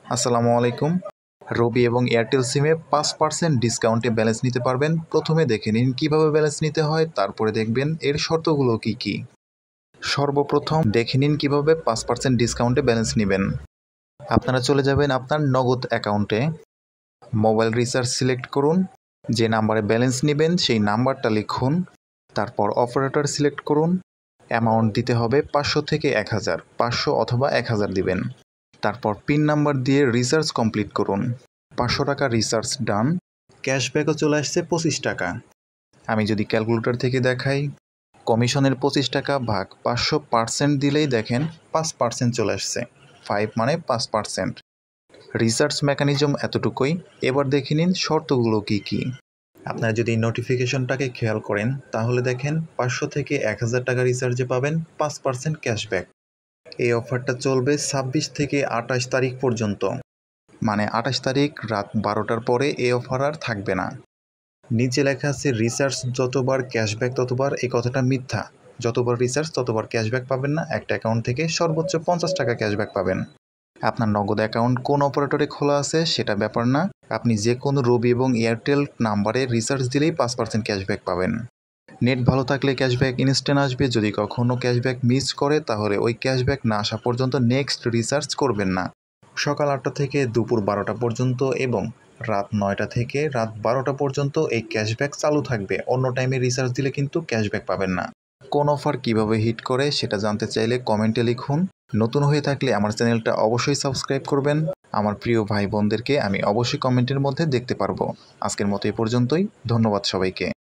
আসসালামু আলাইকুম। রবি এবং এয়ারটেল সিমে ৫% ডিসকাউন্টে ব্যালেন্স নিতে পারবেন। প্রথমে দেখে নিন কিভাবে ব্যালেন্স নিতে হয়, তারপরে দেখবেন এর শর্তগুলো কী কী। সর্বপ্রথম দেখে নিন কিভাবে ৫% ডিসকাউন্টে ব্যালেন্স নেবেন। আপনারা চলে যাবেন আপনার নগদ অ্যাকাউন্টে, মোবাইল রিচার্জ সিলেক্ট করুন, যে নাম্বারে ব্যালেন্স নেবেন সেই নাম্বারটা লিখুন, তারপর অপারেটর সিলেক্ট করুন, অ্যামাউন্ট দিতে হবে ৫০০ থেকে ১০০০, ৫০০ অথবা ১০০০ দিবেন। তারপর পিন নাম্বার দিয়ে রিচার্জ কমপ্লিট করুন। ৫০০ টাকা রিচার্জ ডান। ক্যাশব্যাকও চলে আসছে ২৫ টাকা। আমি যদি ক্যালকুলেটর থেকে দেখাই, কমিশনের ২৫ টাকা ভাগ ৫০০% দিলেই দেখেন ৫% চলে আসছে। ৫ মানে ৫%। রিচার্জ মেকানিজম এতটুকুই। এবার দেখে নিন শর্তগুলো কী কী। আপনারা যদি নোটিফিকেশনটাকে খেয়াল করেন তাহলে দেখেন ৫০০ থেকে ১০০০ টাকা রিচার্জে পাবেন ৫% ক্যাশব্যাক। এই অফারটা চলবে ২৬ থেকে ২৮ তারিখ পর্যন্ত, মানে ২৮ তারিখ রাত ১২টার পরে এই অফার আর থাকবে না। নিচে লেখা আছে রিচার্জ যতবার ক্যাশব্যাক ততবার, এই কথাটা মিথ্যা। যতবার রিচার্জ ততবার ক্যাশব্যাক পাবেন না। একটা অ্যাকাউন্ট থেকে সর্বোচ্চ ৫০ টাকা ক্যাশব্যাক পাবেন। আপনার নগদ অ্যাকাউন্ট কোন অপারেটরে খোলা আছে সেটা ব্যাপার না, আপনি যে কোনো রবি এবং এয়ারটেল নাম্বারে রিচার্জ দিলেই ৫% ক্যাশব্যাক পাবেন। নেট ভালো থাকলে ক্যাশব্যাক ইনস্ট্যান্ট আসবে। যদি কখনও ক্যাশব্যাক মিস করে তাহলে ওই ক্যাশব্যাক না আসা পর্যন্ত নেক্সট রিচার্জ করবেন না। সকাল ৮টা থেকে দুপুর ১২টা পর্যন্ত এবং রাত ৯টা থেকে রাত ১২টা পর্যন্ত এই ক্যাশব্যাক চালু থাকবে। অন্য টাইমে রিচার্জ দিলে কিন্তু ক্যাশব্যাক পাবেন না। কোন অফার কিভাবে হিট করে সেটা জানতে চাইলে কমেন্টে লিখুন। নতুন হয়ে থাকলে আমার চ্যানেলটা অবশ্যই সাবস্ক্রাইব করবেন। আমার প্রিয় ভাই বোনদেরকে আমি অবশ্যই কমেন্টের মধ্যে দেখতে পারবো। আজকের মতো এ পর্যন্তই। ধন্যবাদ সবাইকে।